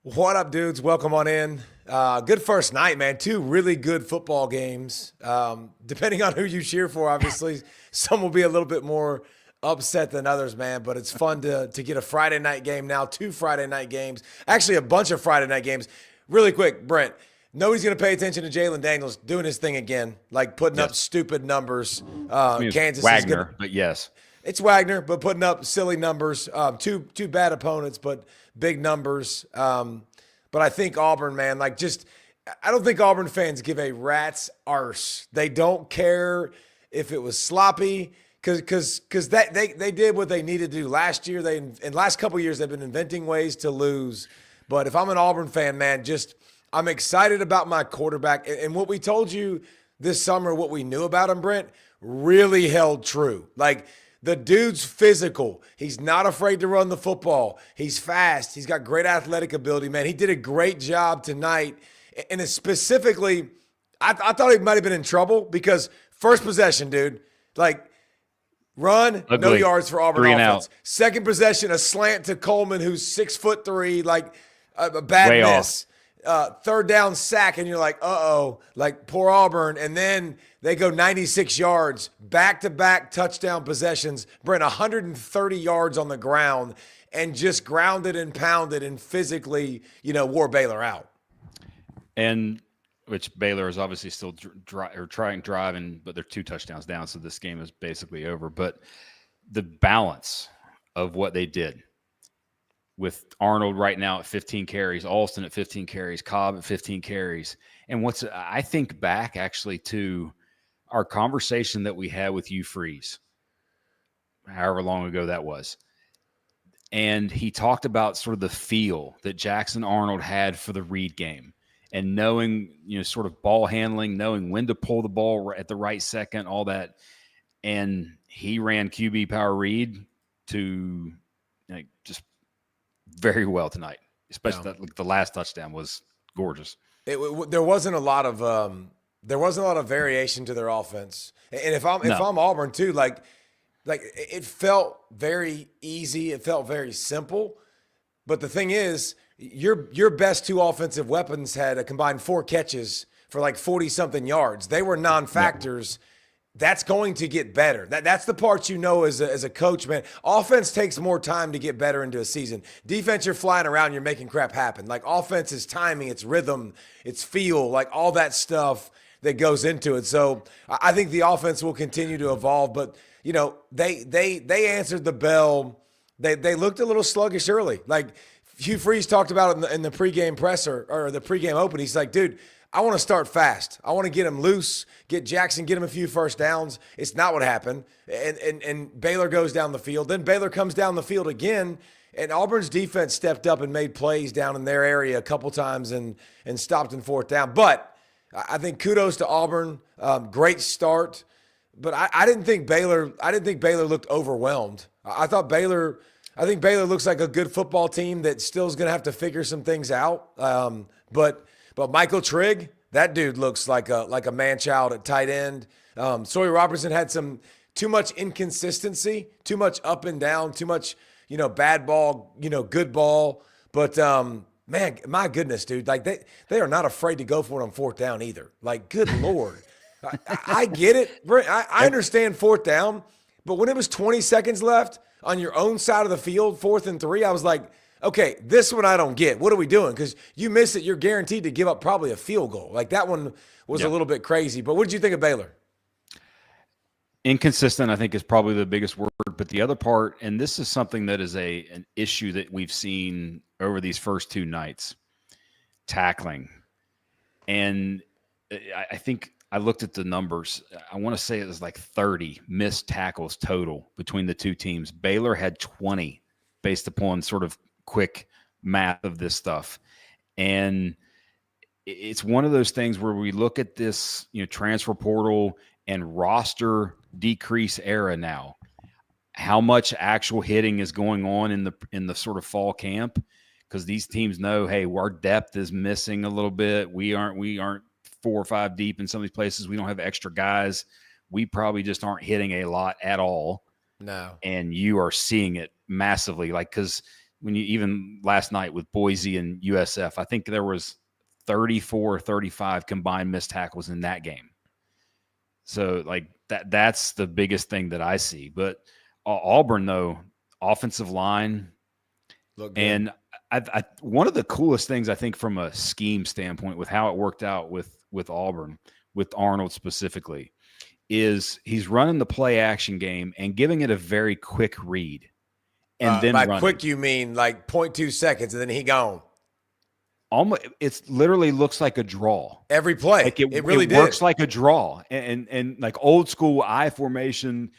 What up, dudes? Welcome on in. Good first night, man. Two really good football games. Depending on who you cheer for, obviously, some will be a little bit more upset than others, man. But it's fun to get a Friday night game now. Two Friday night games. Actually, a bunch of Friday night games. Really quick, Brent. Nobody's going to pay attention to Jalen Daniels doing his thing again, like putting up stupid numbers. Kansas Wagner, is gonna, but yes. It's Wagner, but putting up silly numbers. Two bad opponents, but big numbers. But I think Auburn, man, I don't think Auburn fans give a rat's arse. They don't care if it was sloppy because they did what they needed to do last year. In last couple of years they've been inventing ways to lose. But if I'm an Auburn fan, man, I'm excited about my quarterback. And what we told you this summer, what we knew about him, Brent, really held true. Like, the dude's physical. He's not afraid to run the football. He's fast. He's got great athletic ability, man. He did a great job tonight. And specifically, I thought he might have been in trouble because first possession, dude, run, Ugly. no yards for Auburn 3 and offense. out. Second possession, a slant to Coleman, who's 6'3", a bad Way miss. Third down sack, and you're like, uh-oh, poor Auburn. And then they go 96 yards, back-to-back touchdown possessions. Brent, 130 yards on the ground, and just grounded and pounded and physically, wore Baylor out. And which Baylor is obviously still driving, but they're 2 touchdowns down, so this game is basically over. But the balance of what they did with Arnold right now at 15 carries, Alston at 15 carries, Cobb at 15 carries. And I think back actually to our conversation that we had with Hugh Freeze, however long ago that was. And he talked about sort of the feel that Jackson Arnold had for the read game and knowing, sort of ball handling, knowing when to pull the ball at the right second, all that. And he ran QB power read to just very well tonight, especially the last touchdown was gorgeous. There wasn't a lot of variation to their offense, and if I'm Auburn too, it felt very easy, it felt very simple. But the thing is, your best 2 offensive weapons had a combined 4 catches for 40-something yards. They were non-factors. Yep. That's going to get better. That's the part as a coach, man. Offense takes more time to get better into a season. Defense, you're flying around, you're making crap happen. Offense is timing, it's rhythm, it's feel, all that stuff that goes into it. So I think the offense will continue to evolve. But they answered the bell. They looked a little sluggish early. Hugh Freeze talked about it in the pregame presser or the pregame open. He's like, dude, I want to start fast. I want to get him loose, get Jackson, get him a few first downs. It's not what happened. And Baylor goes down the field. Then Baylor comes down the field again, and Auburn's defense stepped up and made plays down in their area a couple times and stopped in 4th down. But I think kudos to Auburn. Great start. But I didn't think Baylor looked overwhelmed. I think Baylor looks like a good football team that still is going to have to figure some things out. But Michael Trigg, that dude looks like a man-child at tight end. Sawyer Robertson had too much inconsistency, too much up and down, too much, bad ball, good ball. But, man, my goodness, dude, they are not afraid to go for it on 4th down either. Good Lord. I get it. Brent, I understand 4th down, but when it was 20 seconds left on your own side of the field, 4th and 3, I was like, okay, this one I don't get. What are we doing? Because you miss it, you're guaranteed to give up probably a field goal. That one was a little bit crazy. But what did you think of Baylor? Inconsistent, I think, is probably the biggest word. But the other part, and this is something that is an issue that we've seen over these first 2 nights, tackling. And I think I looked at the numbers. I want to say it was 30 missed tackles total between the 2 teams. Baylor had 20 based upon sort of quick math of this stuff. And it's one of those things where we look at this, transfer portal and roster decrease era now. How much actual hitting is going on in the sort of fall camp? Because these teams know, hey, our depth is missing a little bit. We aren't 4 or 5 deep in some of these places. We don't have extra guys. We probably just aren't hitting a lot at all. No. And you are seeing it massively. Because when you even last night with Boise and USF, I think there was 34 or 35 combined missed tackles in that game. So like that's the biggest thing that I see. But Auburn, though, offensive line, and I one of the coolest things I think from a scheme standpoint with how it worked out with Auburn, with Arnold specifically, is he's running the play action game and giving it a very quick read. And then by running. Quick, you mean like 0.2 seconds and then he gone. Almost, it's literally looks like a draw. Every play. Like it really works like a draw. And like old school I formation,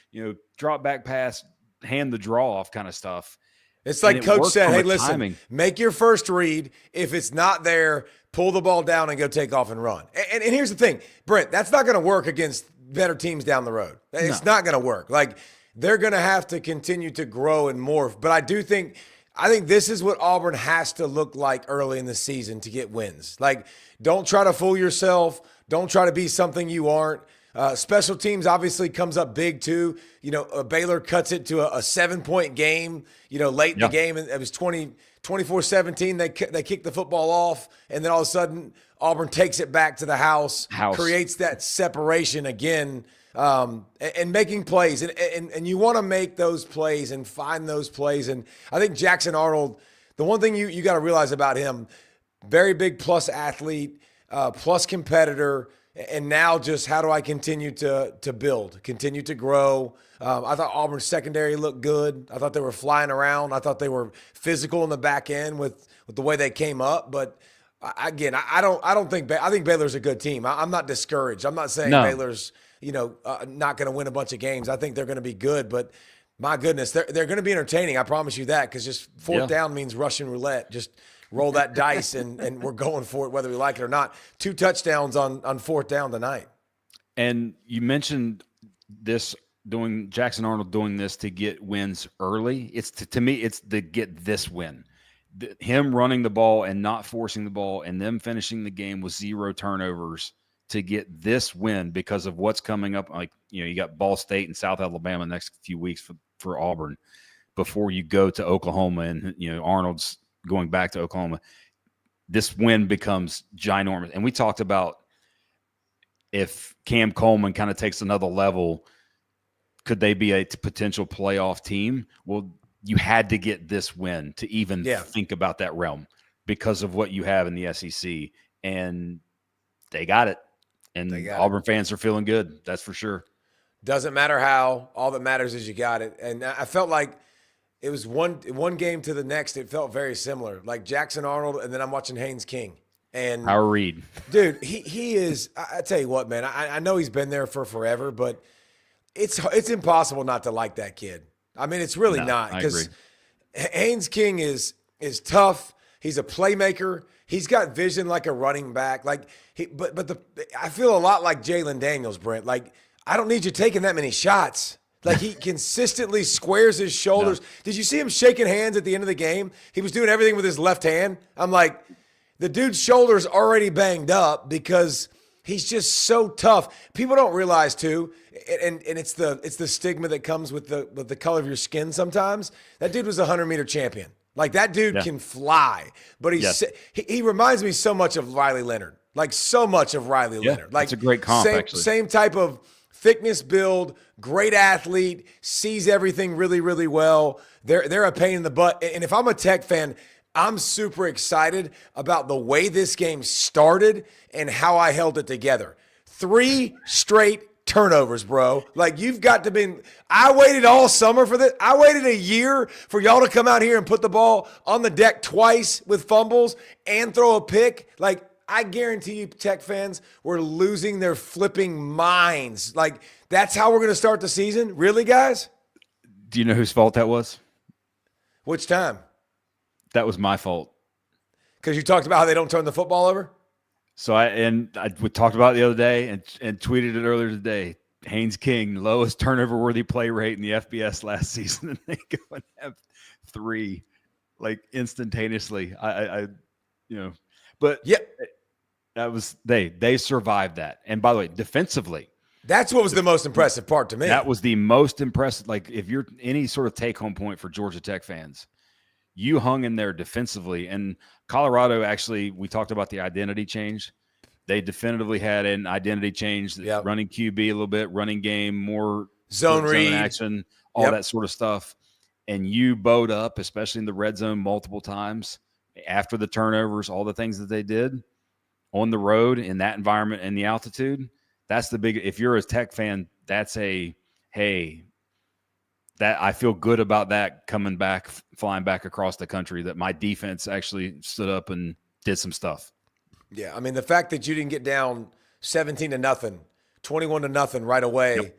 drop back pass, hand the draw off kind of stuff. It's like Coach said, hey, listen, make your first read. If it's not there, pull the ball down and go take off and run. And here's the thing, Brent, that's not going to work against better teams down the road. It's not going to work. Like, they're going to have to continue to grow and morph. But I think this is what Auburn has to look like early in the season to get wins. Like, don't try to fool yourself. Don't try to be something you aren't. Special teams obviously comes up big too. Baylor cuts it to a 7-point game, late in the game. And it was 24-17. They kicked the football off. And then all of a sudden, Auburn takes it back to the house. Creates that separation again. And making plays, and you want to make those plays and find those plays. And I think Jackson Arnold, the one thing you got to realize about him, very big plus athlete, plus competitor, and now just how do I continue to build, continue to grow. I thought Auburn's secondary looked good. I thought they were flying around. I thought they were physical in the back end with the way they came up. But again, I think Baylor's a good team. I'm not discouraged. I'm not saying Baylor's not going to win a bunch of games. I think they're going to be good, but my goodness, they're going to be entertaining. I promise you that, because just fourth down means Russian roulette. Just roll that dice and we're going for it, whether we like it or not. 2 touchdowns on fourth down tonight. And you mentioned this, Jackson Arnold doing this to get wins early. To me, it's to get this win. Him running the ball and not forcing the ball and them finishing the game with 0 turnovers to get this win because of what's coming up. Like, you got Ball State and South Alabama next few weeks for Auburn before you go to Oklahoma, and, Arnold's going back to Oklahoma. This win becomes ginormous. And we talked about if Cam Coleman kind of takes another level, could they be a potential playoff team? Well, you had to get this win to even think about that realm because of what you have in the SEC. And they got it. And Auburn fans are feeling good. That's for sure. Doesn't matter how. All that matters is you got it. And I felt like it was one game to the next. It felt very similar. Like Jackson Arnold, and then I'm watching Haynes King. And Howard Reed. Dude, he is – I tell you what, man. I know he's been there for forever, but it's impossible not to like that kid. I mean, it's really not. Because Haynes King is tough. He's a playmaker. He's got vision like a running back. Like I feel a lot like Jalen Daniels, Brent. Like, I don't need you taking that many shots. Like, he consistently squares his shoulders. No. Did you see him shaking hands at the end of the game? He was doing everything with his left hand. I'm like, the dude's shoulder's already banged up because he's just so tough. People don't realize too, and it's the stigma that comes with the color of your skin sometimes. That dude was a 100-meter champion. Like, that dude can fly, but he reminds me so much of Riley Leonard. Like, so much of Riley Leonard. Like, that's a great comp, actually. Same type of thickness, build, great athlete, sees everything really, really well. They're a pain in the butt. And if I'm a Tech fan, I'm super excited about the way this game started and how I held it together. 3 straight turnovers, bro. Like, you've got to be – I waited all summer for this. I waited a year for y'all to come out here and put the ball on the deck twice with fumbles and throw a pick. Like, I guarantee you, Tech fans were losing their flipping minds. Like, that's how we're going to start the season? Really, guys? Do you know whose fault that was? Which time? That was my fault. Because you talked about how they don't turn the football over? So we talked about it the other day and tweeted it earlier today. Haynes King, lowest turnover-worthy play rate in the FBS last season, and they go and have 3, like, instantaneously. But that was they survived that. And by the way, defensively, that's what was the most impressive part to me. That was the most impressive. Like, if you're any sort of take-home point for Georgia Tech fans, you hung in there defensively. And Colorado, actually, we talked about the identity change. They definitively had an identity change, running QB a little bit, running game, more zone read action, all that sort of stuff. And you bowed up, especially in the red zone, multiple times after the turnovers, all the things that they did on the road in that environment and the altitude. That's the big – if you're a Tech fan, that's hey, that I feel good about that coming back, flying back across the country, that my defense actually stood up and did some stuff. Yeah, I mean, the fact that you didn't get down 17-0, 21-0 right away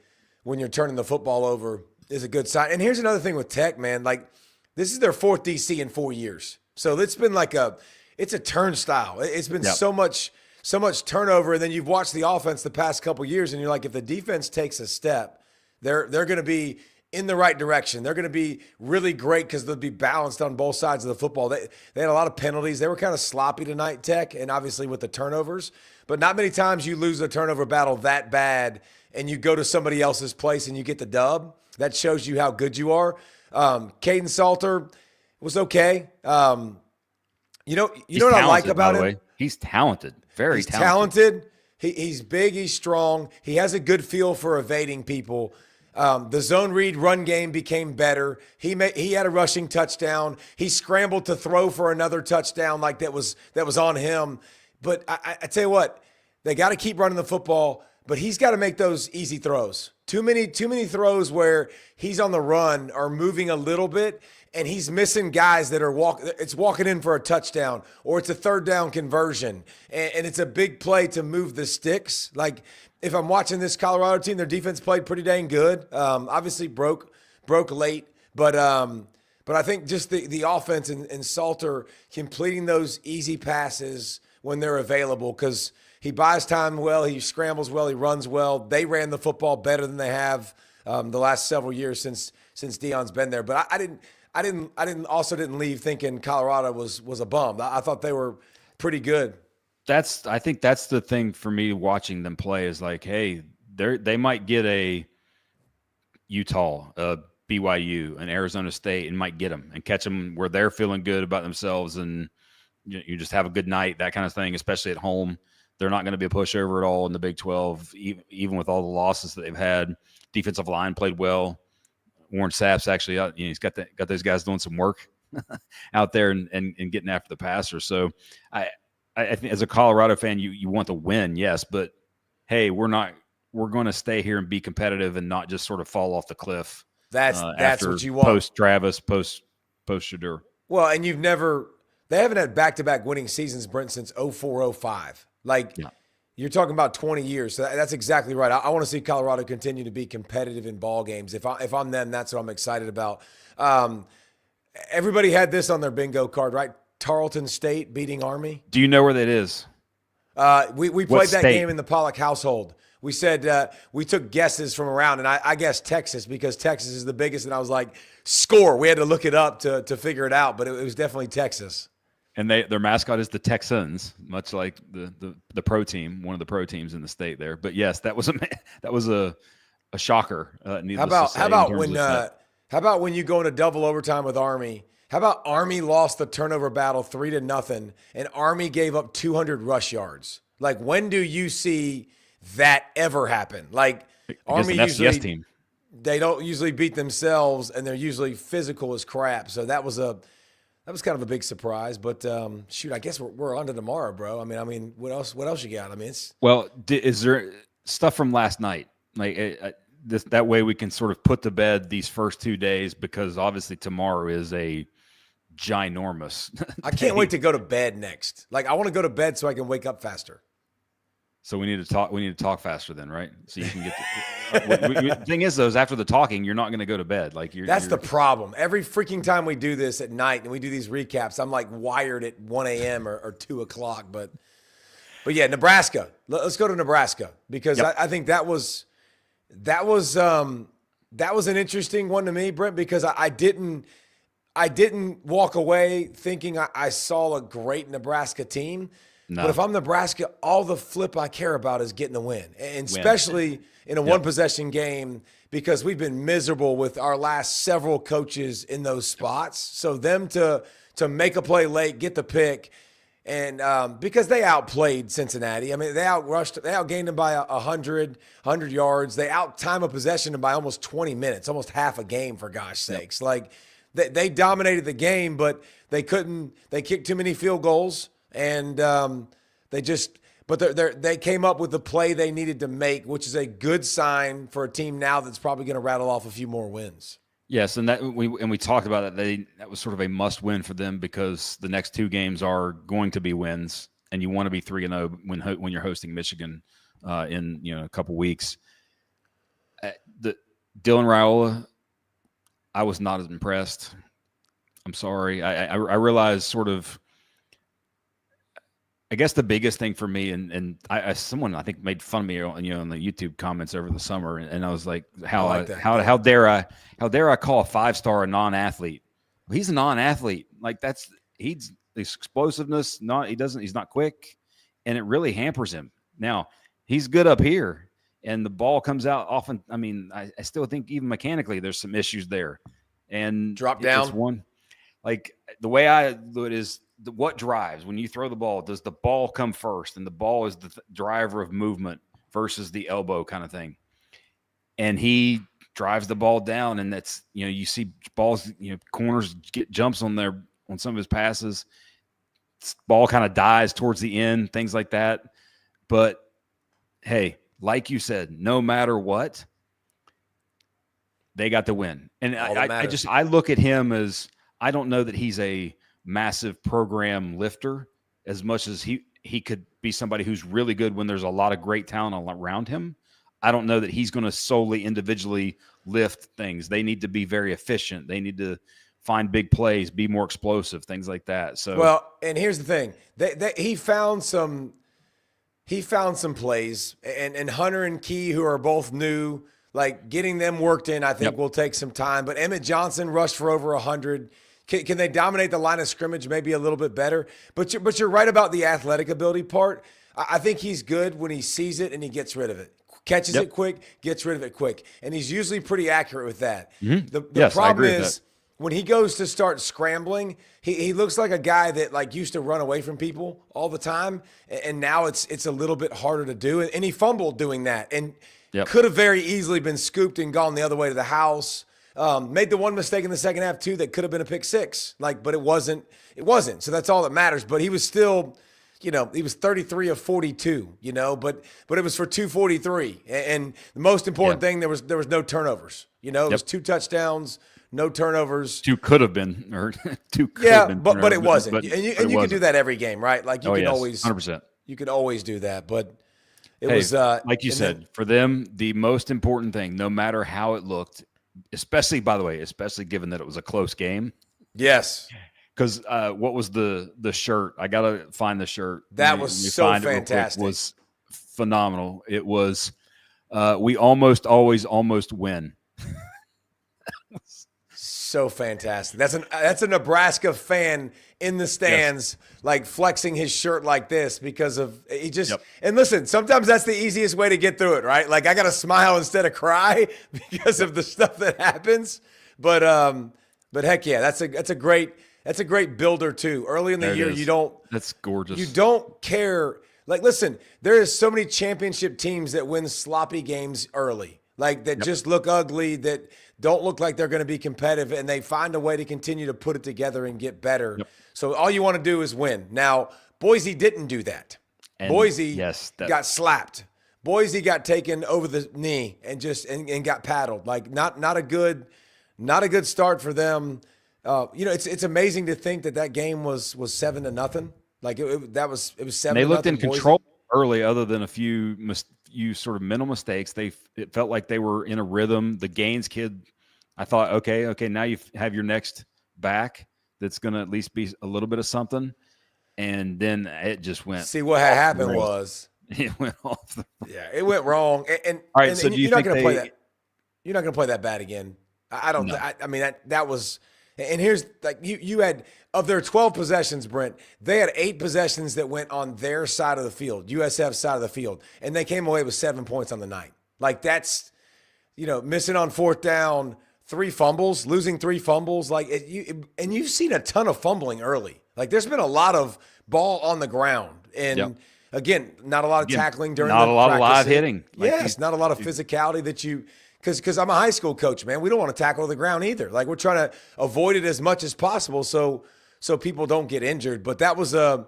when you're turning the football over is a good sign. And here's another thing with Tech, man. Like, this is their fourth DC in 4 years. So it's been like it's a turnstile. It's been so much turnover, and then you've watched the offense the past couple years, and you're like, if the defense takes a step, they're going to be in the right direction. They're going to be really great because they'll be balanced on both sides of the football. They had a lot of penalties. They were kind of sloppy tonight, Tech, and obviously with the turnovers. But not many times you lose a turnover battle that bad and you go to somebody else's place and you get the dub. That shows you how good you are. Caden Salter was okay. You know what I like about him? He's talented. He's talented. He's big. He's strong. He has a good feel for evading people. The zone read run game became better. He had a rushing touchdown. He scrambled to throw for another touchdown like that was on him. But I tell you what, they got to keep running the football, but he's got to make those easy throws. Too many throws where he's on the run or moving a little bit, and he's missing guys that are walking in for a touchdown, or it's a third down conversion, and it's a big play to move the sticks. Like, if I'm watching this Colorado team, their defense played pretty dang good. Obviously broke late, but I think just the offense and Salter completing those easy passes when they're available, because he buys time well, he scrambles well, he runs well. They ran the football better than they have the last several years since Deion's been there. But I didn't leave thinking Colorado was a bum. I thought they were pretty good. I think that's the thing for me watching them play is like, hey, they might get a Utah, a BYU, an Arizona State, and might get them and catch them where they're feeling good about themselves, and you just have a good night, that kind of thing, especially at home. They're not going to be a pushover at all in the Big 12, even with all the losses that they've had. Defensive line played well. Warren Sapp's actually, he's got those guys doing some work out there and getting after the passer. So I think as a Colorado fan, you want to win, yes, but hey, we're going to stay here and be competitive and not just sort of fall off the cliff. That's what you want. Post Travis, post Shadur. Well, and they haven't had back-to-back winning seasons, Brent, since 04-05. Like, you're talking about 20 years. So that's exactly right. I want to see Colorado continue to be competitive in ball games. If I'm them, that's what I'm excited about. Everybody had this on their bingo card, right? Charlton State beating Army. Do you know where that is? We played that game in the Pollack household. We said we took guesses from around, and I guessed Texas because Texas is the biggest, and I was like, score. We had to look it up to figure it out, but it was definitely Texas. And their mascot is the Texans, much like the pro team, one of the pro teams in the state there. But yes, that was a shocker. How about when you go into double overtime with Army? How about Army lost the turnover battle 3-0, and Army gave up 200 rush yards? Like, when do you see that ever happen? Like, Army usually team. They don't usually beat themselves, and they're usually physical as crap. So that was kind of a big surprise. But shoot, I guess we're on to tomorrow, bro. I mean, what else you got? I mean, is there stuff from last night? Like that way we can sort of put to bed these first 2 days, because obviously tomorrow is a ginormous I can't wait to go to bed next. Like, I want to go to bed so I can wake up faster. So we need to talk faster then, right? So you can get the thing is, though, is after the talking, you're not going to go to bed. Like, that's the problem. Every freaking time we do this at night and we do these recaps, I'm like wired at 1 a.m. or 2 o'clock. But yeah, Nebraska. Let's go to Nebraska, because I think that was an interesting one to me, Brent, because I didn't walk away thinking I saw a great Nebraska team. No. But if I'm Nebraska, all the flip I care about is getting the win, and especially in a one-possession game, because we've been miserable with our last several coaches in those spots. So them to make a play late, get the pick, and because they outplayed Cincinnati. I mean, they outgained them by 100 yards. They out-time a possession by almost 20 minutes, almost half a game, for gosh sakes. Like, they dominated the game, but they kicked too many field goals. And they came up with the play they needed to make, which is a good sign for a team now that's probably going to rattle off a few more wins. Yes, and we talked about that. That was sort of a must-win for them because the next two games are going to be wins, and you want to be 3-0 when you're hosting Michigan in a couple weeks. Dylan Raiola, I was not as impressed. I'm sorry. I realize sort of. I guess the biggest thing for me, and someone I think made fun of me, on the YouTube comments over the summer, and I was like, how dare I call a 5-star a non-athlete? Well, he's a non-athlete. Like he's explosiveness. He's not quick, and it really hampers him. Now he's good up here, and the ball comes out often. I mean, I still think even mechanically there's some issues there, and drop down. It's one, like the way I do it is. What drives when you throw the ball? Does the ball come first? And the ball is the driver of movement versus the elbow kind of thing. And he drives the ball down, and that's you see balls, corners get jumps on some of his passes. Ball kind of dies towards the end, things like that. But hey, like you said, no matter what, they got the win. And I look at him as I don't know that he's a massive program lifter as much as he could be somebody who's really good when there's a lot of great talent around him. I don't know that he's going to solely individually lift things. They need to be very efficient. They need to find big plays, be more explosive, things like that. So well, and here's the thing: he found some plays, and Hunter and Key, who are both new, like getting them worked in, I think will take some time. But Emmett Johnson rushed for over 100. Can they dominate the line of scrimmage maybe a little bit better? But you're right about the athletic ability part. I think he's good when he sees it and he gets rid of it. Catches it quick, gets rid of it quick. And he's usually pretty accurate with that. Mm-hmm. The problem is when he goes to start scrambling, he looks like a guy that used to run away from people all the time. And now it's a little bit harder to do. And he fumbled doing that and could have very easily been scooped and gone the other way to the house. Made the one mistake in the second half too that could have been a pick six, but it wasn't. So that's all that matters. But he was still, he was 33 of 42, but it was for 243. And the most important thing, there was no turnovers. It was 2 touchdowns, no turnovers. 2 could have been, or 2 could have been. but it wasn't. But you can do that every game, right? Like you can always 100%. You could always do that, but it was like you said, for them, the most important thing, no matter how it looked. Especially given that it was a close game. Yes. Because what was the shirt? I got to find the shirt. That was so fantastic. It was phenomenal. It was we almost win. So fantastic. That's a Nebraska fan in the stands, flexing his shirt like this because of he just. And listen, sometimes that's the easiest way to get through it, right? Like I got to smile instead of cry because of the stuff that happens. But heck yeah, that's a great builder too. Early in the year, That's gorgeous. You don't care. Like, listen, there is so many championship teams that win sloppy games early. That just look ugly, that don't look like they're going to be competitive, and they find a way to continue to put it together and get better. Yep. So all you want to do is win. Now, Boise didn't do that. And Boise got slapped. Boise got taken over the knee and got paddled. Not a good start for them. It's amazing to think that game was 7-0. It was 7. They looked in control early, other than a few sort of mental mistakes. It felt like they were in a rhythm. The Gaines kid, I thought, okay, now you have your next back that's going to at least be a little bit of something. And then it just went. See, what had happened was it went off. It went wrong. And all right, so do you you're not think going to play that? You're not going to play that bad again. I don't. No. I mean that was And here's like you had of their 12 possessions, Brent, they had 8 possessions that went on their side of the field, USF's side of the field, and they came away with 7 points on the night. Like that's, missing on fourth down, 3 fumbles, losing 3 fumbles. Like and you've seen a ton of fumbling early. Like there's been a lot of ball on the ground, and again, not a lot of tackling during not the a lot practice. Of live hitting. Yes, not a lot of physicality that you. Because I'm a high school coach, man. We don't want to tackle the ground either. Like we're trying to avoid it as much as possible so people don't get injured. But that was a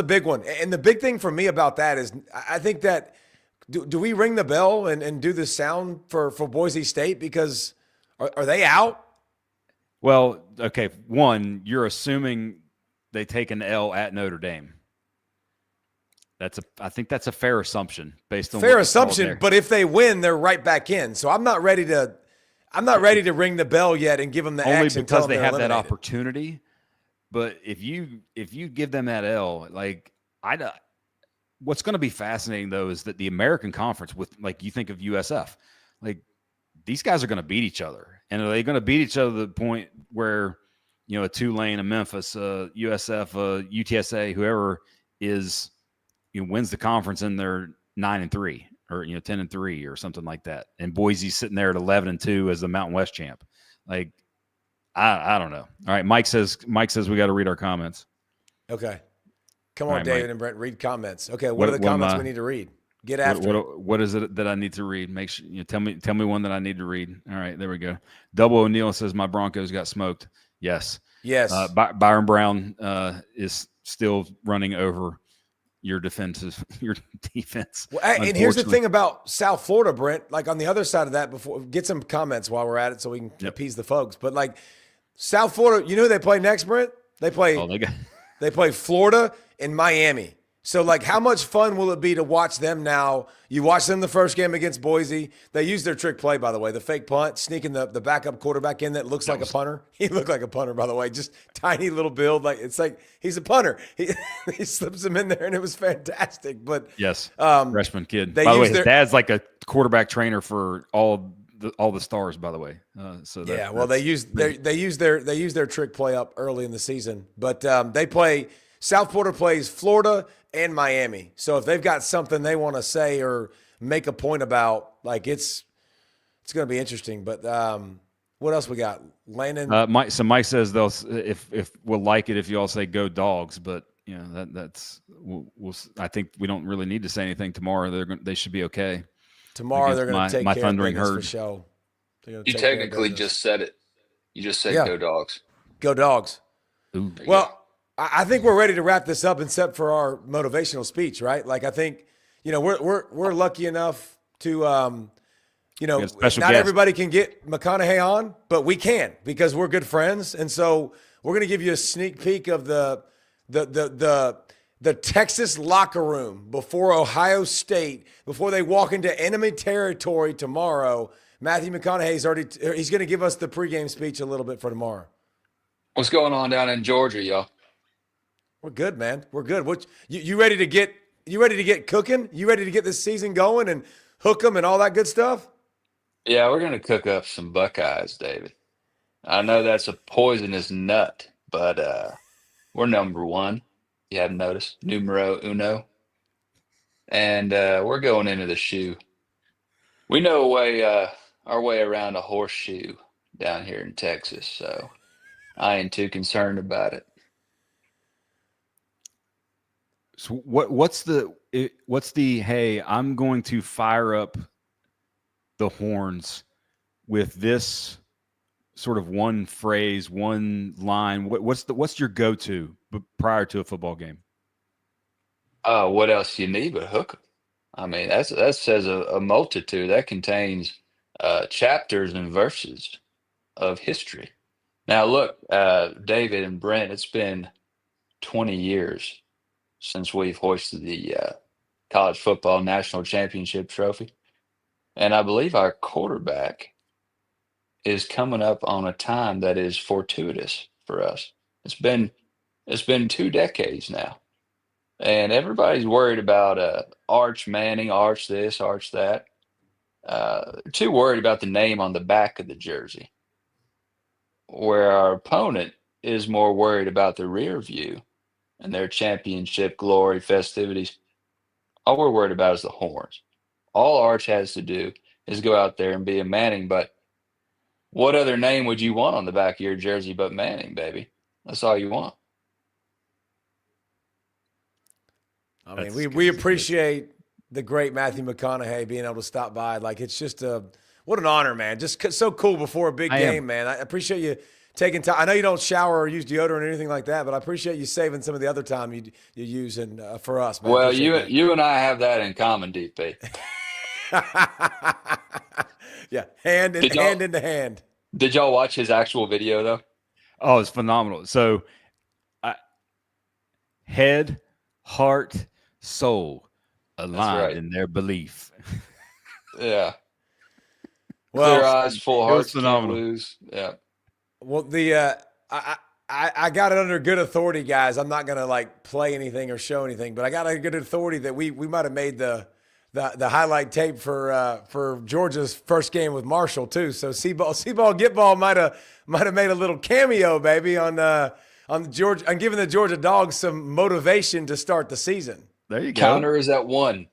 big one. And the big thing for me about that is I think that do we ring the bell and do the sound for Boise State? Because are they out? Well, okay. One, you're assuming they take an L at Notre Dame. I think that's a fair assumption based on fair assumption. But if they win, they're right back in. So I'm not ready to ring the bell yet and give them the only X because they have eliminated. that opportunity. But if you give them that L, what's going to be fascinating though is that the American Conference with you think of USF, these guys are going to beat each other, and are they going to beat each other to the point where a Tulane, a Memphis, a USF, a UTSA, whoever is wins the conference and they're 9-3 or 10-3 or something like that, and Boise's sitting there at 11-2 as the Mountain West champ. I don't know. All right, Mike says we got to read our comments. Okay, come on, right, David Mike. And Brent, read comments. Okay, what are the what comments we need to read? Get after. What is it that I need to read? Make sure tell me one that I need to read. All right, there we go. Double O'Neill says my Broncos got smoked. Yes. Byron Brown is still running over your defense. Well, and here's the thing about South Florida, Brent. On the other side of that, before get some comments while we're at it, so we can appease the folks. But South Florida, who they play next, Brent? They play. They play Florida and Miami. So, how much fun will it be to watch them now? You watch them the first game against Boise. They used their trick play, by the way, the fake punt, sneaking the backup quarterback in that looks like a punter. He looked like a punter, by the way, just tiny little build. It's like he's a punter. He slips him in there, and it was fantastic. But yes, freshman kid. By the way, his dad's like a quarterback trainer for all the stars. By the way, they use their trick play up early in the season, but they play. South Florida plays Florida and Miami. So if they've got something they want to say or make a point about, it's going to be interesting. But what else we got? Landon. Mike says they'll if we'll like it if you all say go Dogs, but that's we'll I think we don't really need to say anything tomorrow. They should be okay. Tomorrow they're going to take my care Thundering of Herd. For show. You technically just said it. You just said go Dogs. Go Dogs. Ooh. Well. I think we're ready to wrap this up, except for our motivational speech, right? I think, we're lucky enough to, not everybody can get McConaughey on, but we can because we're good friends, and so we're going to give you a sneak peek of the Texas locker room before Ohio State, before they walk into enemy territory tomorrow. Matthew McConaughey's he's going to give us the pregame speech a little bit for tomorrow. What's going on down in Georgia, y'all? We're good, man. We're good. You ready to get cooking? You ready to get this season going and hook them and all that good stuff? Yeah, we're gonna cook up some Buckeyes, David. I know that's a poisonous nut, but we're number one. You haven't noticed, numero uno, and we're going into the shoe. We know our way around a horseshoe down here in Texas, so I ain't too concerned about it. So what's the hey, I'm going to fire up the horns with this sort of one phrase, one line. What's your go-to prior to a football game? What else you need but hook 'em? I mean, that says a multitude. That contains chapters and verses of history. Now look, David and Brent, it's been 20 years since we've hoisted the college football national championship trophy. And I believe our quarterback is coming up on a time that is fortuitous for us. It's been 2 decades now. And everybody's worried about Arch Manning, Arch this, Arch that. Too worried about the name on the back of the jersey. where our opponent is more worried about the rear view and their championship glory festivities. All we're worried about is the horns. All Arch has to do is go out there and be a Manning, but what other name would you want on the back of your jersey but Manning, baby? That's all you want. I mean, we appreciate the great Matthew McConaughey being able to stop by. Like, it's just what an honor, man. Just so cool before a big game, man. I appreciate you taking time. I know you don't shower or use deodorant or anything like that, but I appreciate you saving some of the other time you use for us, man. Well, you and I have that in common, DP. Yeah, hand in hand. Did y'all watch his actual video, though? Oh, it's phenomenal. So, head, heart, soul aligned in their belief. Yeah. Well, clear eyes, full hearts, phenomenal. can't lose. Yeah. Well, I got it under good authority, guys. I'm not gonna like play anything or show anything, but I got a good authority that we might have made the highlight tape for Georgia's first game with Marshall too. So C-ball, get ball might have made a little cameo, baby, on Georgia. I'm giving the Georgia Dogs some motivation to start the season. There you go. Counter is at one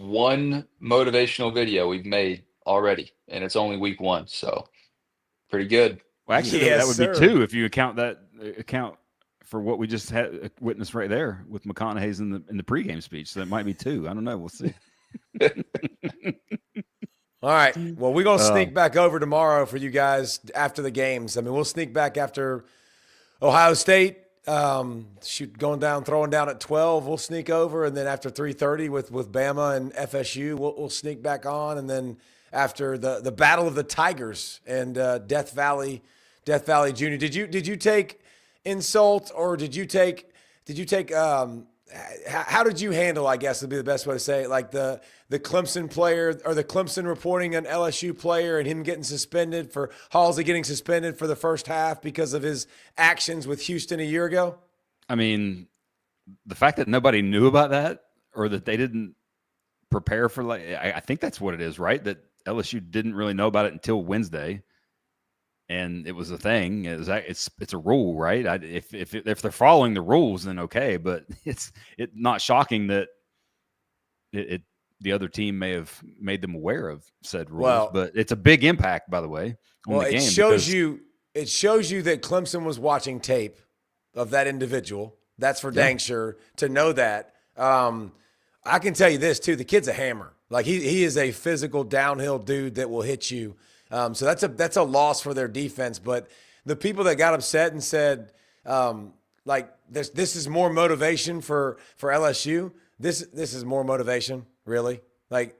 motivational video we've made already, and it's only week 1, so pretty good. Well, actually, that would be 2 if you account for what we just had witnessed right there with McConaughey's in the pregame speech. So that might be 2. I don't know. We'll see. All right. Well, we're going to sneak back over tomorrow for you guys after the games. I mean, we'll sneak back after Ohio State, throwing down at 12. We'll sneak over, and then after 3:30 with Bama and FSU, we'll sneak back on, and then after the Battle of the Tigers and Death Valley Junior. Did you take insult, or did you take how did you handle, I guess would be the best way to say it, like the Clemson player or the Clemson reporting an LSU player and him getting suspended for Halsey getting suspended for the first half because of his actions with Houston a year ago? I mean, the fact that nobody knew about that or that they didn't prepare for, I think that's what it is, right? That LSU didn't really know about it until Wednesday. And it was a thing. It's a rule, right? If they're following the rules, then okay. But it's not shocking that the other team may have made them aware of said rules. Well, but it's a big impact, by the way, on the game. It shows you that Clemson was watching tape of that individual. That's for dang sure to know that. I can tell you this too: the kid's a hammer. Like he is a physical downhill dude that will hit you. So that's a loss for their defense. But the people that got upset and said, this is more motivation for LSU. This is more motivation, really. Like,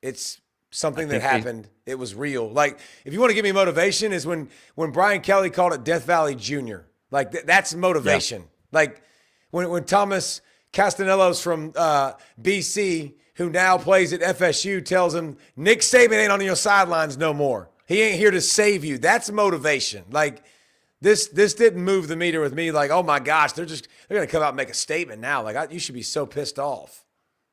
it's something that happened. It was real. Like, if you want to give me motivation, is when Brian Kelly called it Death Valley Junior. Like, that's motivation. Yeah. Like when Thomas Castanelos from BC, who now plays at FSU, tells him, Nick Saban ain't on your sidelines no more. He ain't here to save you. That's motivation. Like, this didn't move the meter with me. Like, oh my gosh, they're going to come out and make a statement now. Like, you should be so pissed off.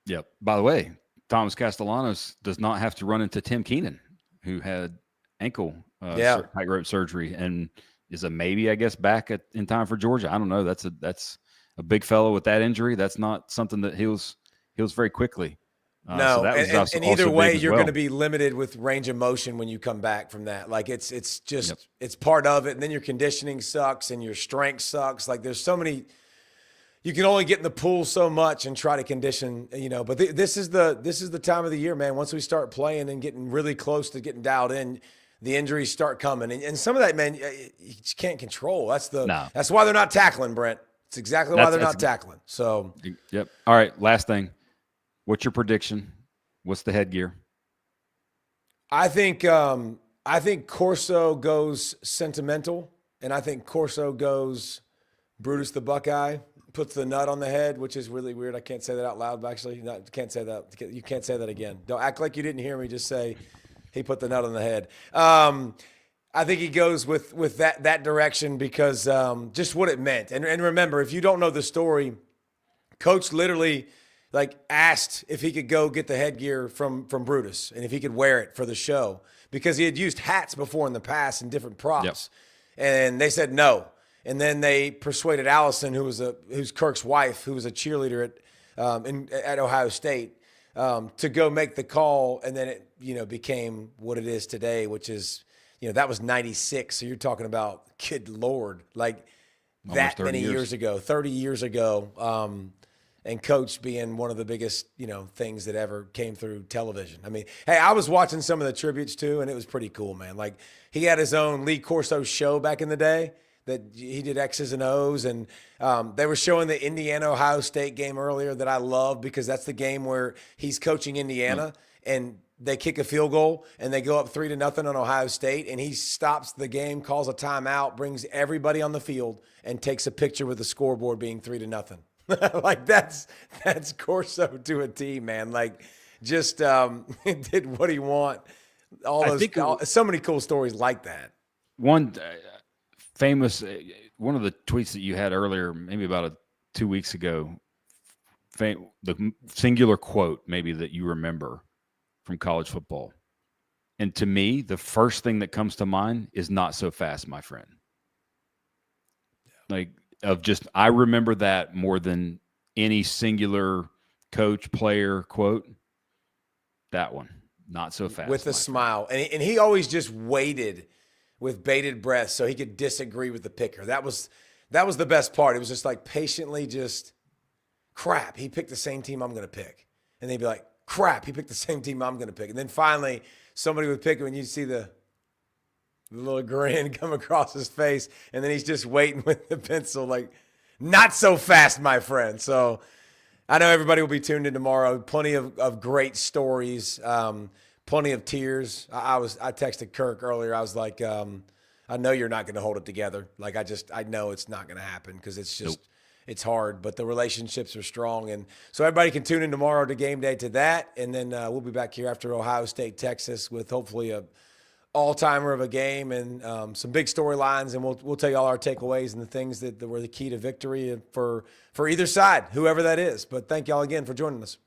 Yep. By the way, Thomas Castellanos does not have to run into Tim Keenan, who had ankle tightrope surgery and is a maybe, I guess, back in time for Georgia. I don't know. That's a big fellow with that injury. That's not something that heals very quickly. No, so and either way, you're going to be limited with range of motion when you come back from that. Like, it's just it's part of it, and then your conditioning sucks and your strength sucks. Like, there's so many. You can only get in the pool so much and try to condition, But this is the time of the year, man. Once we start playing and getting really close to getting dialed in, the injuries start coming, and some of that, man, you just can't control. That's why they're not tackling, Brent. It's exactly why they're not tackling. So, yep. All right, last thing. What's your prediction? What's the headgear? I think Corso goes sentimental, and I think Corso goes Brutus the Buckeye, puts the nut on the head, which is really weird. I can't say that out loud, actually. No, can't say that. You can't say that again. Don't act like you didn't hear me. Just say he put the nut on the head. I think he goes with that direction because just what it meant. And remember, if you don't know the story, Coach literally – asked if he could go get the headgear from Brutus and if he could wear it for the show because he had used hats before in the past and different props. And they said no. And then they persuaded Allison, who's Kirk's wife, who was a cheerleader at Ohio State, to go make the call. And then it, became what it is today, which is, that was 96. So you're talking about, good Lord, like that many years ago, 30 years ago. And Coach being one of the biggest, things that ever came through television. I mean, hey, I was watching some of the tributes too, and it was pretty cool, man. Like, he had his own Lee Corso show back in the day that he did X's and O's, and they were showing the Indiana-Ohio State game earlier that I love, because that's the game where he's coaching Indiana, and they kick a field goal, and they go up 3-0 on Ohio State, and he stops the game, calls a timeout, brings everybody on the field, and takes a picture with the scoreboard being 3-0. Like, that's Corso to a T, man. Like, just did what he want. So many cool stories like that. One famous, one of the tweets that you had earlier, maybe about 2 weeks ago, the singular quote maybe that you remember from college football. And to me, the first thing that comes to mind is "Not so fast, my friend." Like, I remember that more than any singular coach, player quote. That one, "Not so fast." With a smile. And he always just waited with bated breath so he could disagree with the picker. That was the best part. It was just like patiently just, crap, he picked the same team I'm going to pick. And they'd be like, crap, he picked the same team I'm going to pick. And then finally somebody would pick him, and you'd see the little grin come across his face, and then he's just waiting with the pencil, like, "Not so fast, my friend." So I know everybody will be tuned in tomorrow. Plenty of great stories, plenty of tears. I texted Kirk earlier. I was like, I know you're not going to hold it together. Like, I know it's not going to happen, because it's just it's hard, but the relationships are strong. And so everybody can tune in tomorrow to game day to that. And then we'll be back here after Ohio State, Texas, with hopefully a all-timer of a game and some big storylines, and we'll tell you all our takeaways and the things that were the key to victory for either side, whoever that is. But thank y'all again for joining us.